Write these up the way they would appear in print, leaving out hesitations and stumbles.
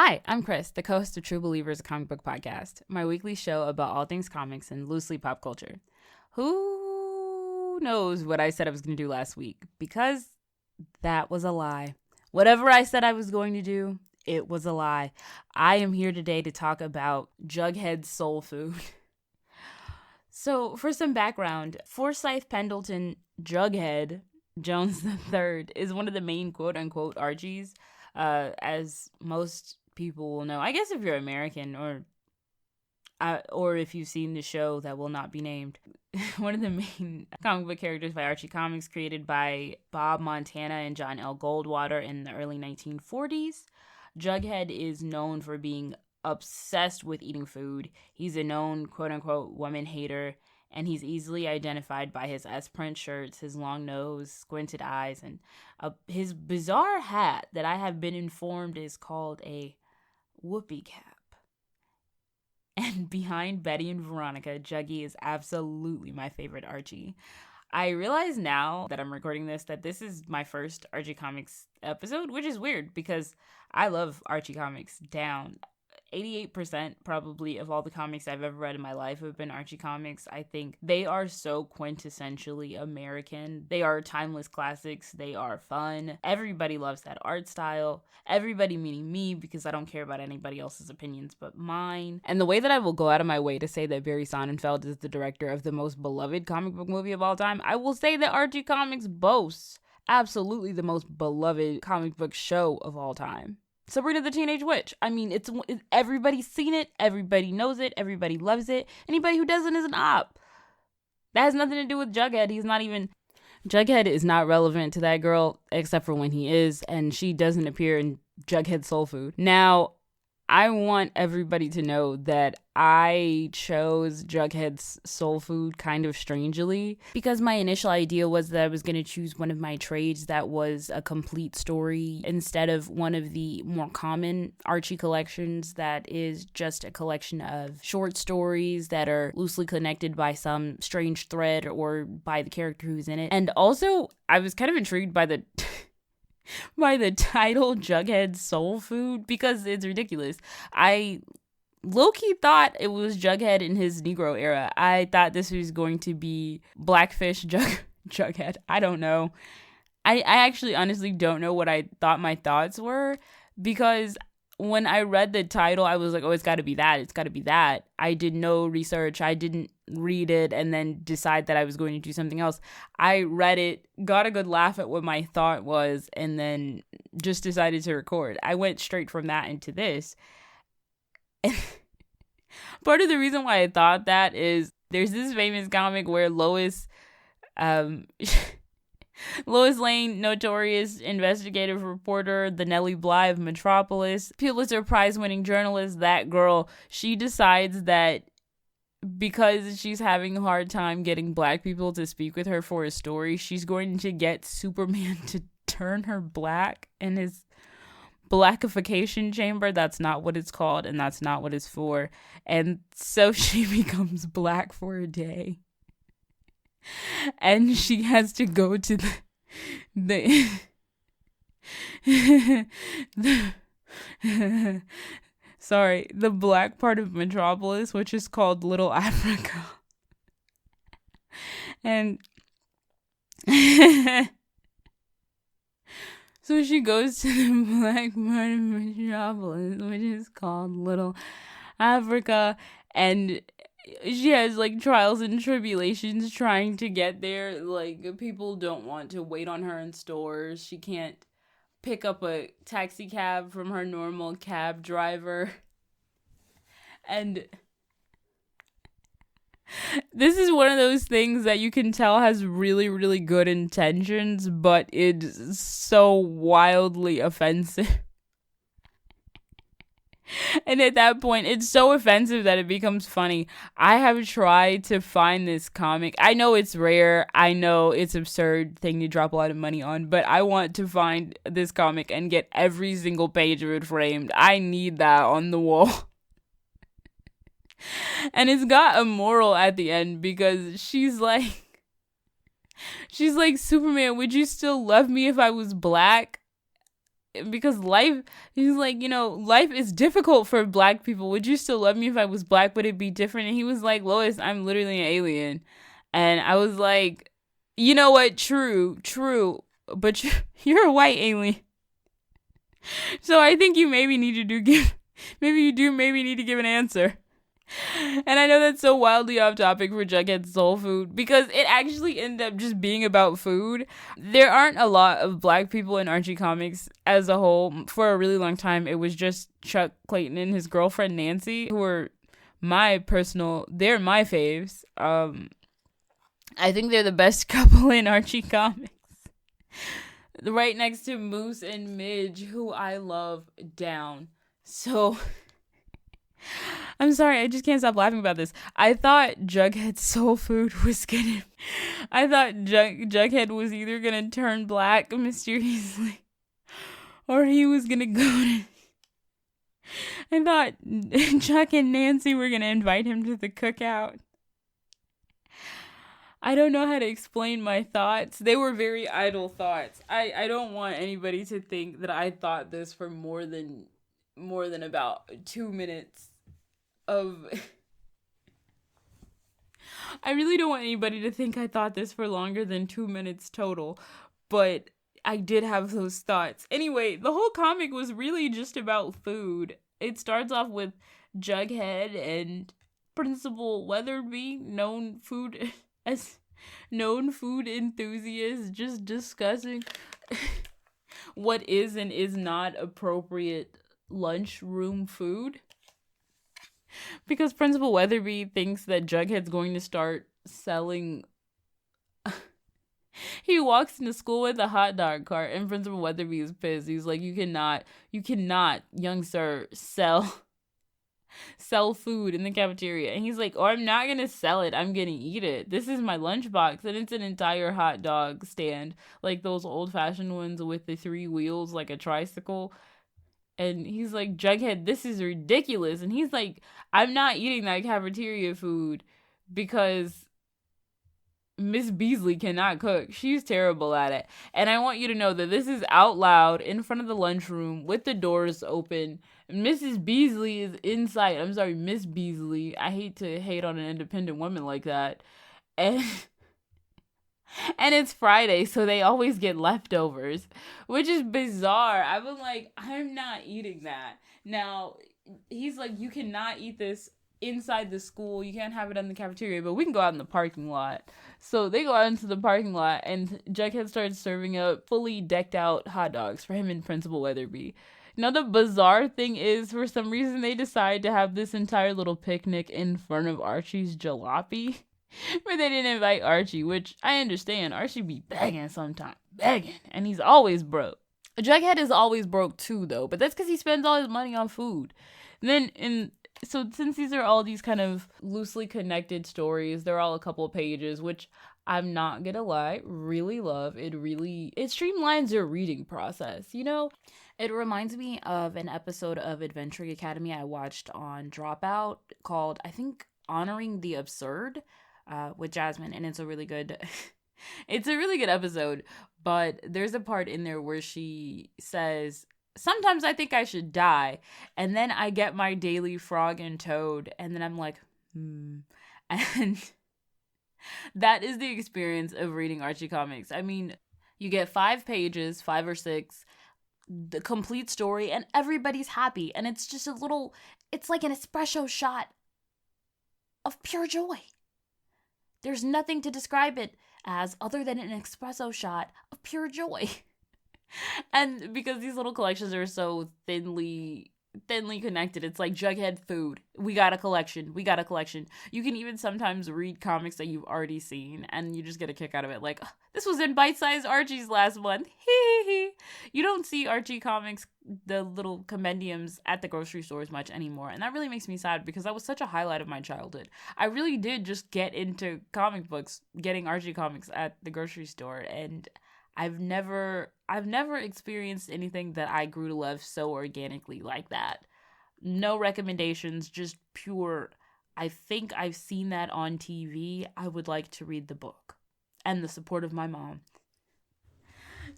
Hi, I'm Chris, the co-host of True Believers, a comic book podcast, my weekly show about all things comics and loosely pop culture. Who knows what I said I was going to do last week? Because that was a lie. Whatever I said I was going to do, it was a lie. I am here today to talk about Jughead's soul food. So, for some background, Forsyth Pendleton Jughead Jones III is one of the main quote-unquote Archies, as most people will know. I guess if you're American or if you've seen the show that will not be named. One of the main comic book characters by Archie Comics, created by Bob Montana and John L. Goldwater in the early 1940s. Jughead is known for being obsessed with eating food. He's a known quote-unquote woman hater, and he's easily identified by his S-print shirts, his long nose, squinted eyes, and his bizarre hat that I have been informed is called a whoopee cap. And behind Betty and Veronica, Juggy is absolutely my favorite Archie. I realize now that I'm recording this that this is my first Archie Comics episode, which is weird because I love Archie Comics down. 88% probably of all the comics I've ever read in my life have been Archie Comics. I think they are so quintessentially American. They are timeless classics. They are fun. Everybody loves that art style. Everybody meaning me, because I don't care about anybody else's opinions but mine. And the way that I will go out of my way to say that Barry Sonnenfeld is the director of the most beloved comic book movie of all time, I will say that Archie Comics boasts absolutely the most beloved comic book show of all time. Sabrina the Teenage Witch. I mean, it's everybody's seen it, everybody knows it, everybody loves it. Anybody who doesn't is an op. That has nothing to do with Jughead. Jughead is not relevant to that girl, except for when he is, and she doesn't appear in Jughead Soul Food. Now, I want everybody to know that I chose Jughead's soul food kind of strangely, because my initial idea was that I was going to choose one of my trades that was a complete story instead of one of the more common Archie collections that is just a collection of short stories that are loosely connected by some strange thread or by the character who's in it. And also, I was kind of intrigued by the by the title Jughead Soul Food, because it's ridiculous. I low-key thought it was Jughead in his Negro era. I thought this was going to be Blackfish Jughead. I don't know. I actually honestly don't know what I thought my thoughts were, because when I read the title, I was like, oh, it's got to be that. It's got to be that. I did no research. I didn't read it and then decide that I was going to do something else. I read it, got a good laugh at what my thought was, and then just decided to record. I went straight from that into this. And part of the reason why I thought that is there's this famous comic where Lois Lane, notorious investigative reporter, the Nellie Bly of Metropolis, Pulitzer Prize-winning journalist, that girl, she decides that because she's having a hard time getting black people to speak with her for a story, she's going to get Superman to turn her black in his blackification chamber. That's not what it's called, and that's not what it's for. And so she becomes black for a day. And she has to go to the black part of Metropolis, which is called Little Africa. And so she goes to the black part of Metropolis, which is called Little Africa, and she has like trials and tribulations trying to get there. Like, people don't want to wait on her in stores. She can't pick up a taxi cab from her normal cab driver. And this is one of those things that you can tell has really, really good intentions, but it's so wildly offensive. And at that point, it's so offensive that it becomes funny. I have tried to find this comic. I know it's rare. I know it's an absurd thing to drop a lot of money on, but I want to find this comic and get every single page of it framed. I need that on the wall. And it's got a moral at the end, because she's like, Superman, would you still love me if I was black? because life, he's like, life is difficult for black people. Would you still love me if I was black? Would it be different? And he was like, Lois, I'm literally an alien. And I was like, you know what? True. But you're a white alien. So I think you maybe need to give an answer. And I know that's so wildly off topic for Jughead's soul food, because it actually ended up just being about food. There aren't a lot of black people in Archie Comics as a whole. For a really long time, it was just Chuck Clayton and his girlfriend Nancy, who are they're my faves. I think they're the best couple in Archie Comics. Right next to Moose and Midge, who I love down. So, I'm sorry, I just can't stop laughing about this. I thought Jughead's soul food was I thought Jughead was either gonna turn black mysteriously, or he was gonna I thought Chuck and Nancy were gonna invite him to the cookout. I don't know how to explain my thoughts. They were very idle thoughts. I don't want anybody to think that I thought this for more than about 2 minutes of... I really don't want anybody to think I thought this for longer than 2 minutes total, but I did have those thoughts. Anyway, the whole comic was really just about food. It starts off with Jughead and Principal Weatherby, known food enthusiasts, just discussing what is and is not appropriate lunchroom food. Because Principal Weatherby thinks that Jughead's going to start selling... He walks into school with a hot dog cart, and Principal Weatherby is pissed. He's like, you cannot, young sir, sell food in the cafeteria. And he's like, I'm not gonna sell it, I'm gonna eat it. This is my lunchbox. And it's an entire hot dog stand, like those old-fashioned ones with the 3 wheels, like a tricycle. And he's like, Jughead, this is ridiculous. And he's like, I'm not eating that cafeteria food because Miss Beasley cannot cook. She's terrible at it. And I want you to know that this is out loud in front of the lunchroom with the doors open. Mrs. Beasley is inside. I'm sorry, Miss Beasley. I hate to hate on an independent woman like that. And it's Friday, so they always get leftovers, which is bizarre. I was like, I'm not eating that. Now, he's like, you cannot eat this inside the school. You can't have it in the cafeteria, but we can go out in the parking lot. So they go out into the parking lot, and Jughead starts serving up fully decked out hot dogs for him and Principal Weatherby. Now, the bizarre thing is, for some reason, they decide to have this entire little picnic in front of Archie's jalopy. But they didn't invite Archie, which I understand. Archie be begging sometimes. Begging. And he's always broke. Jughead is always broke too, though. But that's because he spends all his money on food. And then, so since these are all these kind of loosely connected stories, they're all a couple of pages, which I'm not gonna lie, really love. It streamlines your reading process, you know? It reminds me of an episode of Adventure Academy I watched on Dropout called, I think, Honoring the Absurd, with Jasmine, and it's a really good episode. But there's a part in there where she says, sometimes I think I should die, and then I get my daily frog and toad, and then I'm like, and that is the experience of reading Archie Comics. I mean, you get 5 pages, 5 or 6, the complete story, and everybody's happy, and it's just it's like an espresso shot of pure joy. There's nothing to describe it as other than an espresso shot of pure joy. And because these little collections are so thinly connected, it's like Jughead food. We got a collection. You can even sometimes read comics that you've already seen, and you just get a kick out of it. Like, oh, this was in bite-sized Archie's last month. You don't see Archie Comics, the little compendiums, at the grocery stores much anymore. And that really makes me sad, because that was such a highlight of my childhood. I really did just get into comic books, getting Archie Comics at the grocery store. And I've never experienced anything that I grew to love so organically like that. No recommendations, just pure, I think I've seen that on TV. I would like to read the book. And the support of my mom.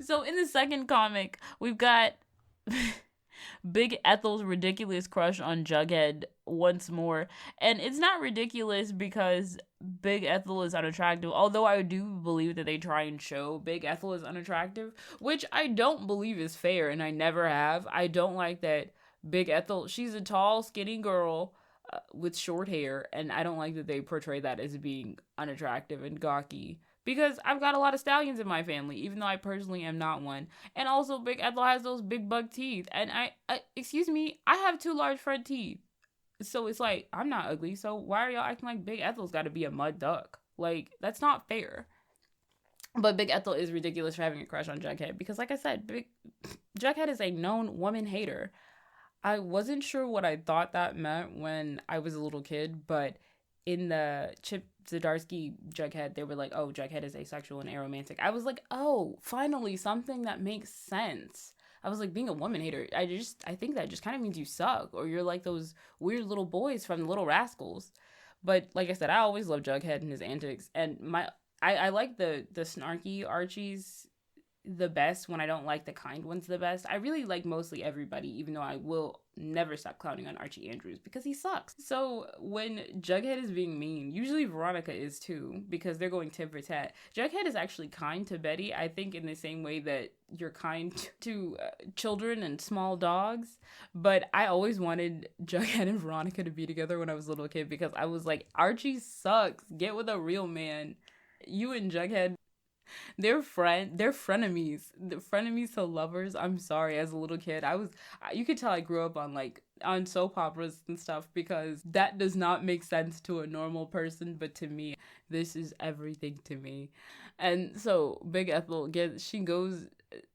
So in the second comic, we've got Big Ethel's ridiculous crush on Jughead once more. And it's not ridiculous because Big Ethel is unattractive, although I do believe that they try and show Big Ethel is unattractive, which I don't believe is fair, and I never have. I don't like that Big Ethel, she's a tall, skinny girl with short hair, and I don't like that they portray that as being unattractive and gawky. Because I've got a lot of stallions in my family, even though I personally am not one. And also, Big Ethel has those big bug teeth. And excuse me, I have 2 large front teeth. So it's like, I'm not ugly. So why are y'all acting like Big Ethel's got to be a mud duck? Like, that's not fair. But Big Ethel is ridiculous for having a crush on Jughead. Because like I said, Jughead is a known woman hater. I wasn't sure what I thought that meant when I was a little kid, but in the Chip Zdarsky Jughead, they were like, oh, Jughead is asexual and aromantic. I was like, oh, finally, something that makes sense. I was like, being a woman hater, I think that just kind of means you suck, or you're like those weird little boys from the Little Rascals. But like I said, I always loved Jughead and his antics, and I like the snarky Archies the best when I don't like the kind ones the best. I really like mostly everybody, even though I will never stop clowning on Archie Andrews because he sucks. So when Jughead is being mean, usually Veronica is too, because they're going tit for tat. Jughead is actually kind to Betty, I think, in the same way that you're kind to children and small dogs. But I always wanted Jughead and Veronica to be together when I was a little kid, because I was like, Archie sucks. Get with a real man. You and Jughead, they're frenemies. The frenemies to lovers. I'm sorry, as a little kid, you could tell I grew up on soap operas and stuff, because that does not make sense to a normal person, but to me, this is everything to me. And so Big Ethel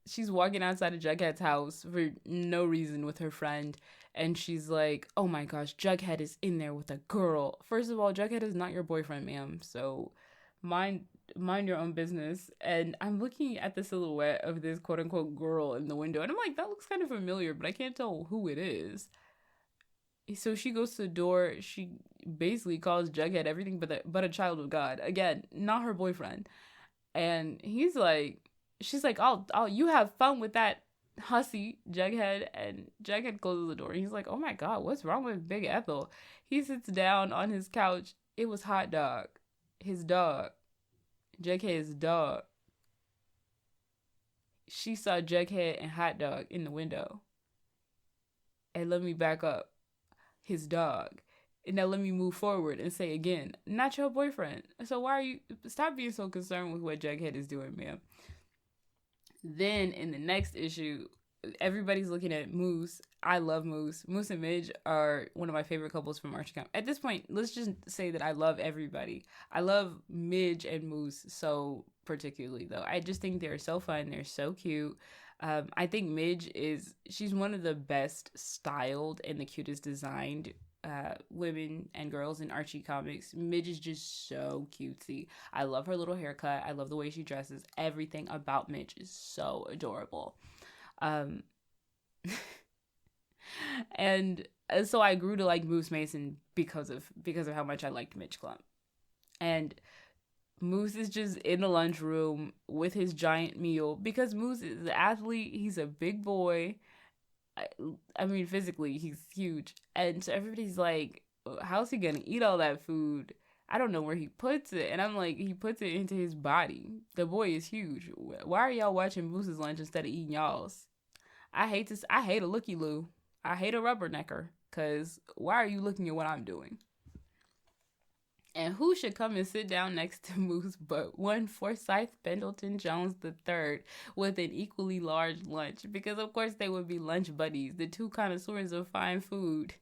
she's walking outside of Jughead's house for no reason with her friend, and she's like, oh my gosh, Jughead is in there with a girl. First of all, Jughead is not your boyfriend, ma'am, so mind your own business. And I'm looking at the silhouette of this quote unquote girl in the window, and I'm like, that looks kind of familiar, but I can't tell who it is. So she goes to the door. She basically calls Jughead everything but a child of God. Again, not her boyfriend. And she's like, I'll you have fun with that hussy, Jughead. And Jughead closes the door. He's like, oh my God, what's wrong with Big Ethel? He sits down on his couch. It was Hot Dog, his dog. Jughead's dog. She saw Jughead and Hot Dog in the window. And let me back up. His dog. And now let me move forward and say again, not your boyfriend. So why are you... Stop being so concerned with what Jughead is doing, ma'am. Then in the next issue, everybody's looking at Moose. I love Moose. Moose and Midge are one of my favorite couples from Archie Comics. At this point, let's just say that I love everybody. I love Midge and Moose so particularly, though. I just think they're so fun. They're so cute. I think Midge she's one of the best styled and the cutest designed women and girls in Archie Comics. Midge is just so cutesy. I love her little haircut. I love the way she dresses. Everything about Midge is so adorable. And so I grew to like Moose Mason because of how much I liked Midge Clump. And Moose is just in the lunchroom with his giant meal, because Moose is an athlete. He's a big boy. I mean, physically, he's huge. And so everybody's like, how's he gonna eat all that food? I don't know where he puts it. And I'm like, he puts it into his body. The boy is huge. Why are y'all watching Moose's lunch instead of eating y'all's? I hate a looky-loo. I hate a rubbernecker. Because why are you looking at what I'm doing? And who should come and sit down next to Moose but one Forsyth Pendleton Jones III with an equally large lunch? Because of course they would be lunch buddies, the two connoisseurs of fine food.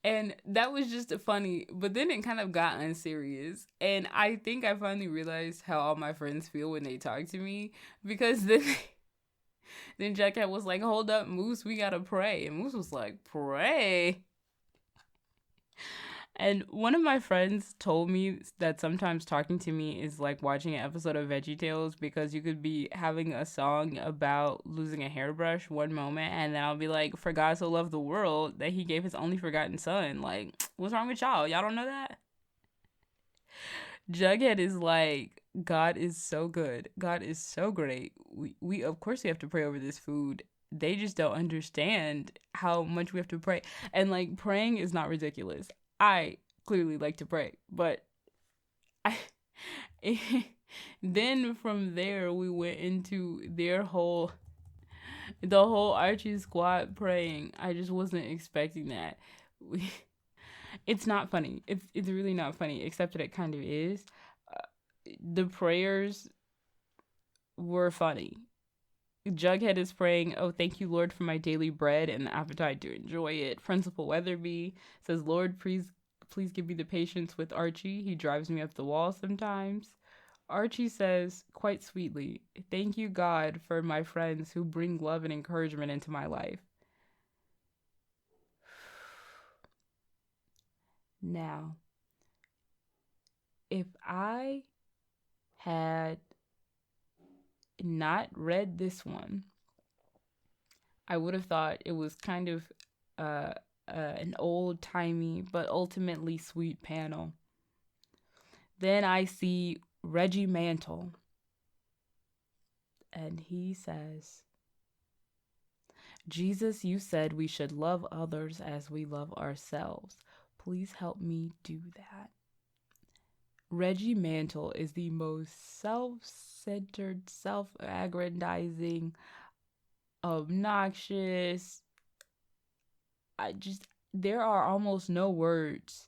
And that was just funny, but then it kind of got unserious. And I think I finally realized how all my friends feel when they talk to me, because then Jughead was like, hold up, Moose, we gotta pray. And Moose was like, pray? And one of my friends told me that sometimes talking to me is like watching an episode of VeggieTales, because you could be having a song about losing a hairbrush one moment, and then I'll be like, for God so loved the world that he gave his only forgotten son. Like, what's wrong with y'all? Y'all don't know that? Jughead is like, God is so good. God is so great. We of course we have to pray over this food. they just don't understand how much we have to pray. And like, praying is not ridiculous. I clearly like to pray, but I then from there we went into the whole Archie squad praying. I just wasn't expecting that. It's not funny. It's really not funny, except that it kind of is. The prayers were funny. Jughead is praying, "Oh, thank you, Lord, for my daily bread and the appetite to enjoy it." Principal Weatherby says, "Lord, please give me the patience with Archie. He drives me up the wall sometimes." Archie says, quite sweetly, "Thank you, God, for my friends who bring love and encouragement into my life." Now, if I had not read this one, I would have thought it was kind of an old-timey but ultimately sweet panel. Then I see Reggie Mantle, and he says, "Jesus, you said we should love others as we love ourselves. Please help me do that." Reggie Mantle is the most self-centered, self-aggrandizing, obnoxious. There are almost no words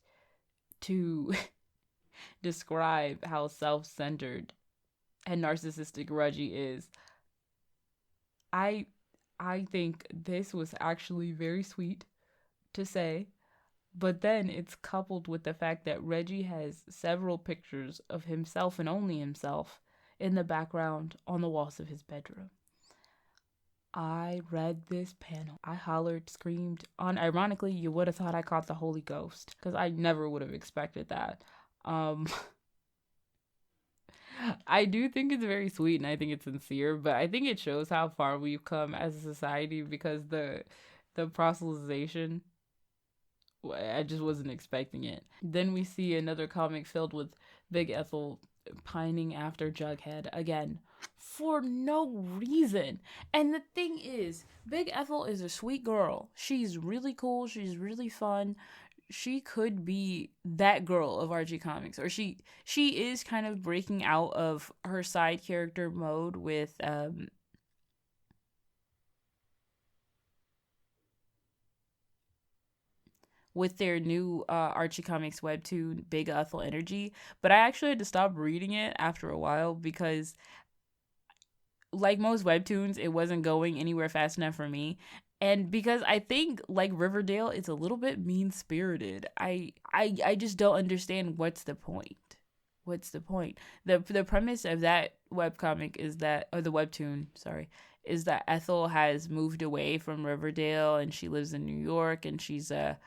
to describe how self-centered and narcissistic Reggie is. I think this was actually very sweet to say, but then it's coupled with the fact that Reggie has several pictures of himself and only himself in the background on the walls of his bedroom. I read this panel. I hollered, screamed. Ironically, you would have thought I caught the Holy Ghost, because I never would have expected that. I do think it's very sweet, and I think it's sincere, but I think it shows how far we've come as a society, because the proselytization, I just wasn't expecting it. Then we see another comic filled with Big Ethel pining after Jughead again for no reason. And the thing is, Big Ethel is a sweet girl. She's really cool. She's really fun. She could be that girl of Archie Comics, or she is kind of breaking out of her side character mode with their new Archie Comics webtoon, Big Ethel Energy. But I actually had to stop reading it after a while because, like most webtoons, it wasn't going anywhere fast enough for me. And because I think, like Riverdale, it's a little bit mean-spirited. I just don't understand what's the point. What's the point? The premise of that webcomic is that, or the webtoon, sorry, is that Ethel has moved away from Riverdale and she lives in New York, and she's a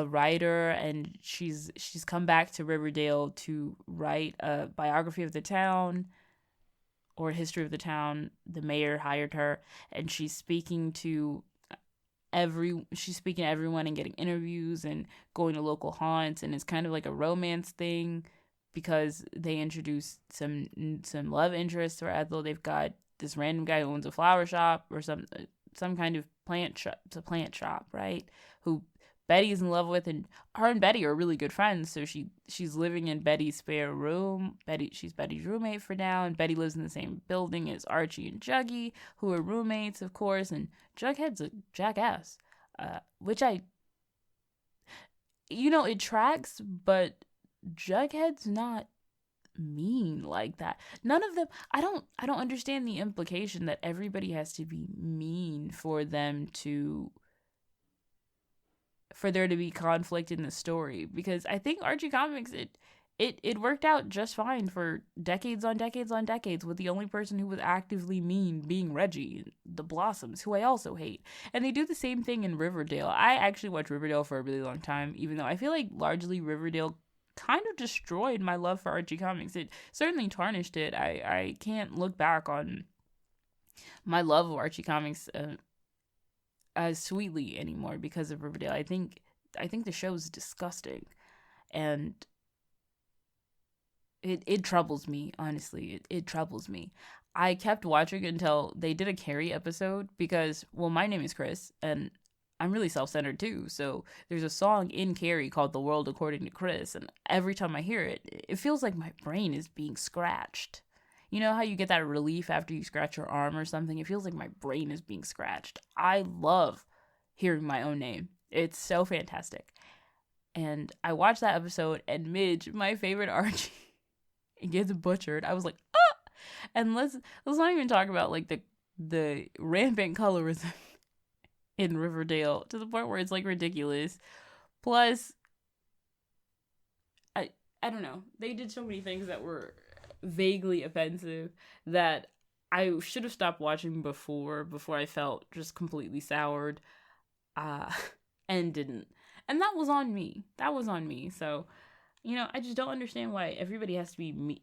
writer, and she's come back to Riverdale to write a biography of the town or history of the town. The mayor hired her, and she's speaking to everyone and getting interviews and going to local haunts, and it's kind of like a romance thing because they introduce some love interests for Ethel. They've got this random guy who owns a flower shop or some kind of plant shop. It's a plant shop, right? Who Betty's in love with, and her and Betty are really good friends. So she's living in Betty's spare room. She's Betty's roommate for now, and Betty lives in the same building as Archie and Juggy, who are roommates, of course. And Jughead's a jackass, which it tracks, but Jughead's not mean like that. None of them. I don't understand the implication that everybody has to be mean for there to be conflict in the story, because I think Archie Comics, it worked out just fine for decades on decades on decades, with the only person who was actively mean being Reggie, the Blossoms, who I also hate. And they do the same thing in Riverdale. I actually watched Riverdale for a really long time, even though I feel like largely Riverdale kind of destroyed my love for Archie Comics. It certainly tarnished it. I can't look back on my love of Archie Comics as sweetly anymore because of Riverdale. I think the show is disgusting, and it troubles me, honestly. It troubles me. I kept watching until they did a Carrie episode because, well, my name is Chris and I'm really self-centered too. So there's a song in Carrie called The World According to Chris. And every time I hear it, it feels like my brain is being scratched. You know how you get that relief after you scratch your arm or something? It feels like my brain is being scratched. I love hearing my own name. It's so fantastic. And I watched that episode and Midge, my favorite Archie, gets butchered. I was like, ah! And let's not even talk about like the rampant colorism in Riverdale to the point where it's like ridiculous. Plus, I don't know. They did so many things that were vaguely offensive that I should have stopped watching before I felt just completely soured, and didn't. And that was on me. So, you know, I just don't understand why everybody has to be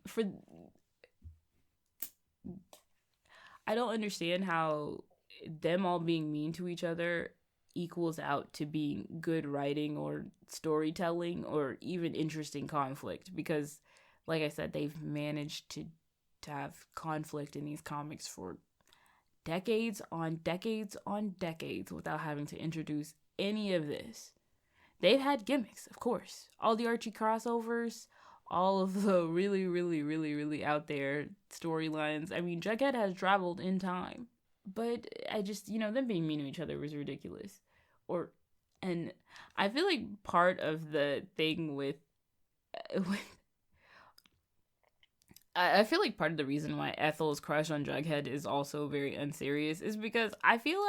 I don't understand how them all being mean to each other equals out to being good writing or storytelling or even interesting conflict, because like I said, they've managed to have conflict in these comics for decades on decades on decades without having to introduce any of this. They've had gimmicks, of course. All the Archie crossovers, all of the really, really, really, really out there storylines. I mean, Jughead has traveled in time. But I just, you know, them being mean to each other was ridiculous. And I feel like part of the thing with I feel like part of the reason why Ethel's crush on Jughead is also very unserious is because I feel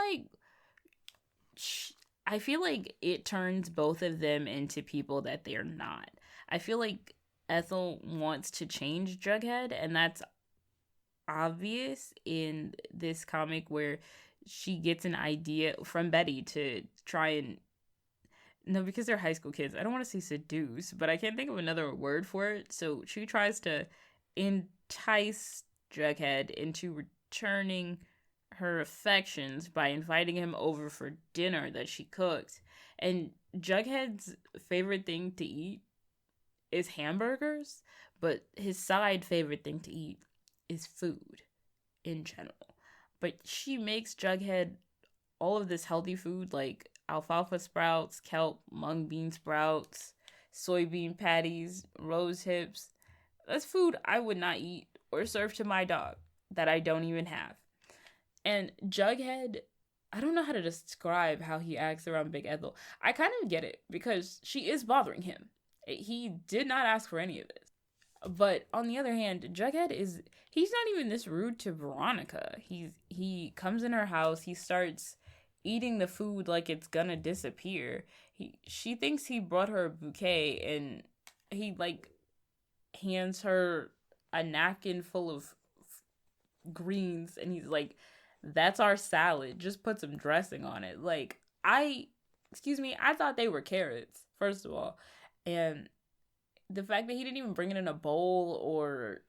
like it turns both of them into people that they're not. I feel like Ethel wants to change Jughead, and that's obvious in this comic where she gets an idea from Betty to try and, no, because they're high school kids, I don't want to say seduce, but I can't think of another word for it. So she tries to entice Jughead into returning her affections by inviting him over for dinner that she cooked. And Jughead's favorite thing to eat is hamburgers, but his side favorite thing to eat is food in general. But she makes Jughead all of this healthy food like alfalfa sprouts, kelp, mung bean sprouts, soybean patties, rose hips. That's food I would not eat or serve to my dog that I don't even have. And Jughead, I don't know how to describe how he acts around Big Ethel. I kind of get it because she is bothering him. He did not ask for any of this. But on the other hand, Jughead he's not even this rude to Veronica. He comes in her house, he starts eating the food like it's gonna disappear. She thinks he brought her a bouquet, and he like hands her a napkin full of greens, and he's like, "That's our salad. Just put some dressing on it." Like, I thought they were carrots, first of all. And the fact that he didn't even bring it in a bowl or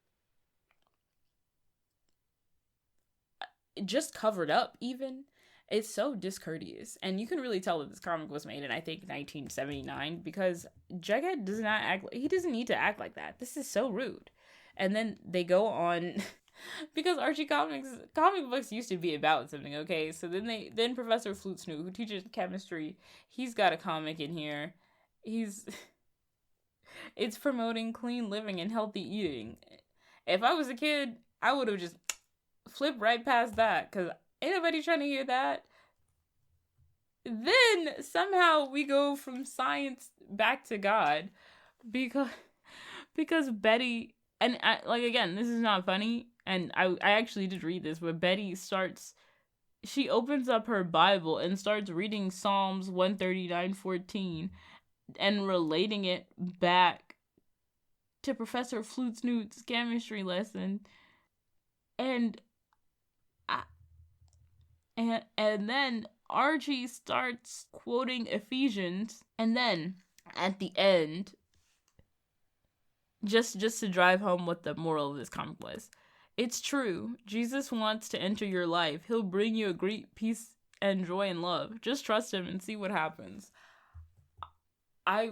just covered up even, it's so discourteous. And you can really tell that this comic was made in, I think, 1979, because Jughead he doesn't need to act like that. This is so rude. And then they go on because Archie Comics comic books used to be about something, okay? So then Professor Flute Snoot, who teaches chemistry, he's got a comic in here. It's promoting clean living and healthy eating. If I was a kid, I would have just flipped right past that, because ain't nobody trying to hear that. Then somehow we go from science back to God because Betty, and again, this is not funny, and I actually did read this, but Betty she opens up her Bible and starts reading Psalms 139:14 and relating it back to Professor Flute Snoot's chemistry lesson. And then Archie starts quoting Ephesians, and then at the end, just to drive home what the moral of this comic was, it's true. Jesus wants to enter your life. He'll bring you a great peace and joy and love. Just trust him and see what happens. I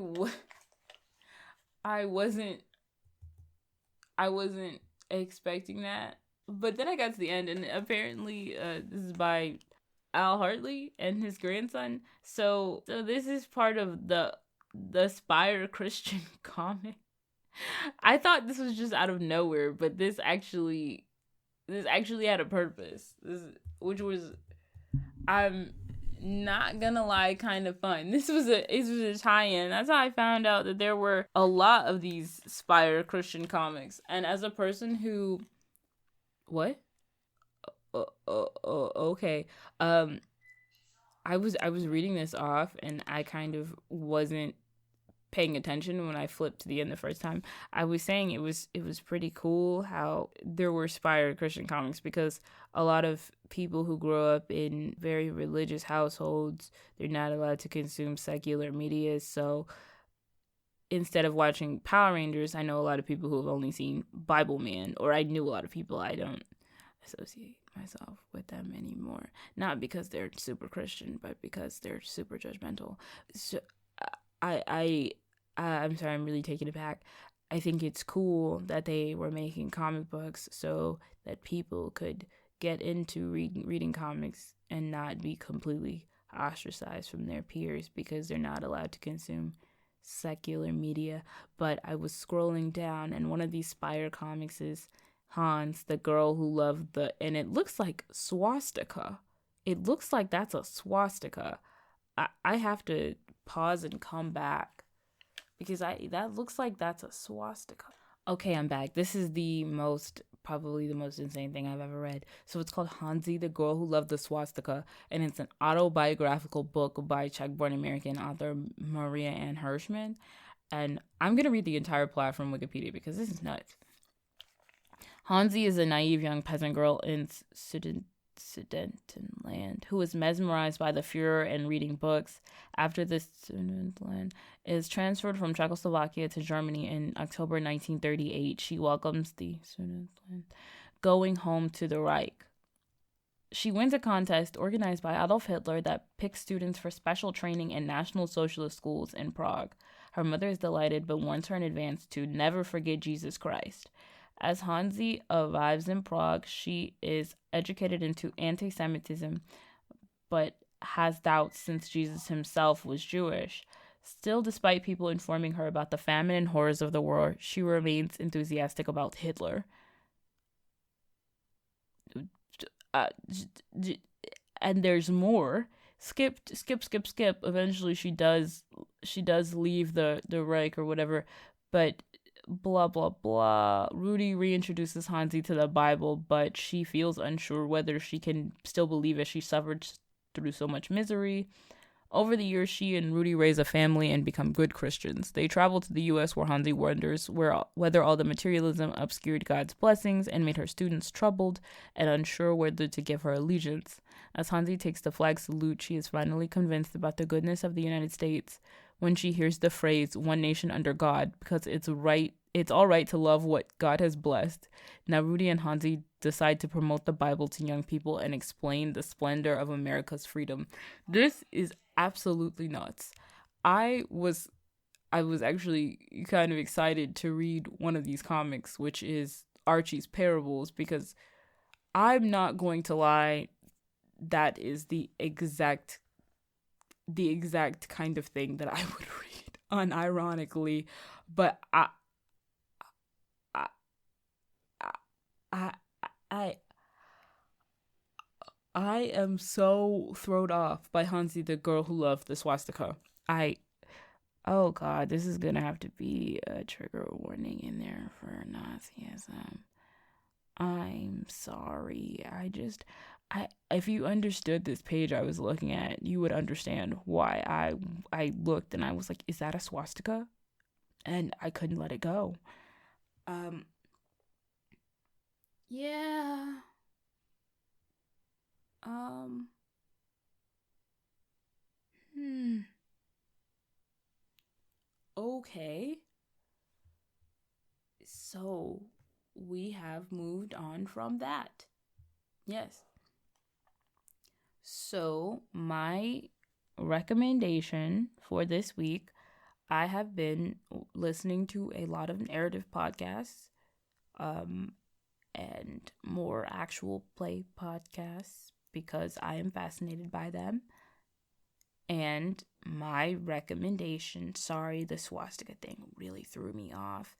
wasn't expecting that, But then I got to the end, and apparently this is by Al Hartley and his grandson. So this is part of the Spire Christian comic. I thought this was just out of nowhere, but this actually had a purpose. Which was, I'm not gonna lie, kind of fun. This was a tie-in. That's how I found out that there were a lot of these Spire Christian comics. And as a person who, what? Okay. I was reading this off, and I kind of wasn't paying attention when I flipped to the end the first time. I was saying it was pretty cool how there were Spire Christian comics, because a lot of people who grow up in very religious households, they're not allowed to consume secular media. So instead of watching Power Rangers, I know a lot of people who have only seen Bible Man, or I knew a lot of people. I don't associate myself with them anymore, not because they're super Christian, but because they're super judgmental. So I'm sorry, I'm really taken aback. I think it's cool that they were making comic books so that people could get into reading comics and not be completely ostracized from their peers because they're not allowed to consume secular media. But I was scrolling down, and one of these Spire comics is Hans, the girl who loved and it looks like swastika. It looks like that's a swastika. I have to pause and come back because that looks like that's a swastika. Okay, I'm back. This is probably the most insane thing I've ever read. So it's called Hansi, the Girl Who Loved the Swastika, and it's an autobiographical book by Czech-born American author Maria Ann Hirschman. And I'm going to read the entire plot from Wikipedia because this is nuts. Hansi is a naive young peasant girl in Sudetenland who is mesmerized by the Fuhrer and reading books. After the Sudetenland is transferred from Czechoslovakia to Germany in October 1938, she welcomes the Sudetenland, going home to the Reich. She wins a contest organized by Adolf Hitler that picks students for special training in National Socialist schools in Prague. Her mother is delighted but warns her in advance to never forget Jesus Christ. As Hansi arrives in Prague, she is educated into anti-Semitism, but has doubts since Jesus himself was Jewish. Still, despite people informing her about the famine and horrors of the war, she remains enthusiastic about Hitler. And there's more. Skip. Eventually, she does leave the Reich or whatever, but blah blah blah. Rudy reintroduces Hansi to the Bible, but she feels unsure whether she can still believe as she suffered through so much misery. Over the years, she and Rudy raise a family and become good Christians. They travel to the U.S., where Hansi wonders whether all the materialism obscured God's blessings and made her students troubled and unsure whether to give her allegiance. As Hansi takes the flag salute, she is finally convinced about the goodness of the United States when she hears the phrase "one nation under God," because it's all right to love what God has blessed. Now Rudy and Hansi decide to promote the Bible to young people and explain the splendor of America's freedom. This is absolutely nuts. I was actually kind of excited to read one of these comics, which is Archie's Parables, because I'm not going to lie, that is the exact kind of thing that I would read unironically. But I am so thrown off by Hansi, the Girl Who Loved the Swastika. Oh God, this is gonna have to be a trigger warning in there for Nazism. I'm sorry. If you understood this page I was looking at, you would understand why I looked and I was like, is that a swastika? And I couldn't let it go. Yeah. Okay. So we have moved on from that. Yes. So my recommendation for this week, I have been listening to a lot of narrative podcasts. and more actual play podcasts because I am fascinated by them. And my recommendation, sorry, the swastika thing really threw me off.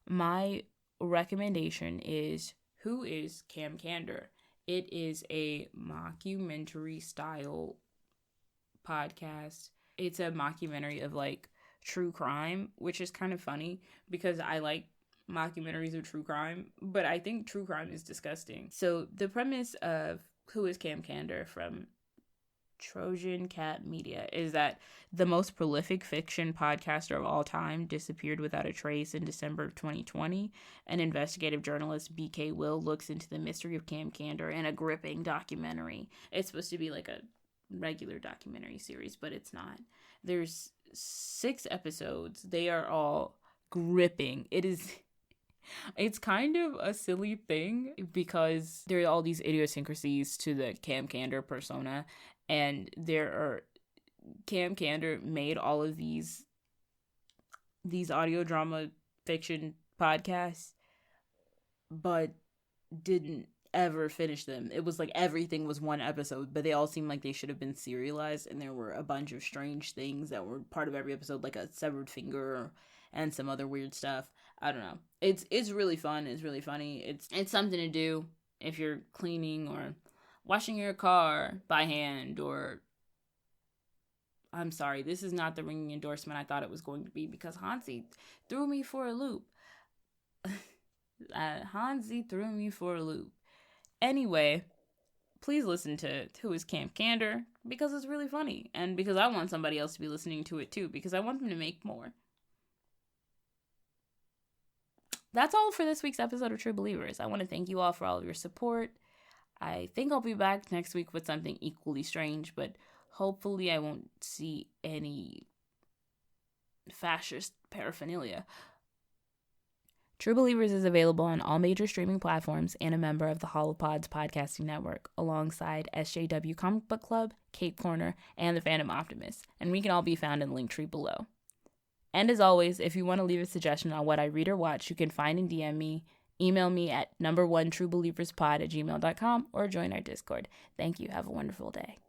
My recommendation is Who is Cam Candor? It is a mockumentary style podcast. It's a mockumentary of like true crime, which is kind of funny because I like mockumentaries of true crime, but I think true crime is disgusting. So the premise of Who is Cam Candor from Trojan Cat Media is that the most prolific fiction podcaster of all time disappeared without a trace in December of 2020. And investigative journalist BK Will looks into the mystery of Cam Candor in a gripping documentary. It's supposed to be like a regular documentary series, but it's not. There's 6 episodes. They are all gripping. It's kind of a silly thing because there are all these idiosyncrasies to the Cam Candor persona, and Cam Candor made all of these audio drama fiction podcasts, but didn't ever finish them. It was like everything was one episode, but they all seemed like they should have been serialized, and there were a bunch of strange things that were part of every episode, like a severed finger and some other weird stuff. I don't know. It's really fun. It's really funny. It's something to do if you're cleaning or washing your car by hand, or I'm sorry, this is not the ringing endorsement I thought it was going to be because Hansi threw me for a loop. Hansi threw me for a loop. Anyway, please listen to Who is Cam Candor because it's really funny, and because I want somebody else to be listening to it too because I want them to make more. That's all for this week's episode of True Believers. I want to thank you all for all of your support. I think I'll be back next week with something equally strange, but hopefully I won't see any fascist paraphernalia. True Believers is available on all major streaming platforms and a member of the Holopods podcasting network, alongside SJW Comic Book Club, Cape Corner, and the Phantom Optimist, and we can all be found in the link tree below. And as always, if you want to leave a suggestion on what I read or watch, you can find and DM me, email me at #1truebelieverspod@gmail.com, or join our Discord. Thank you. Have a wonderful day.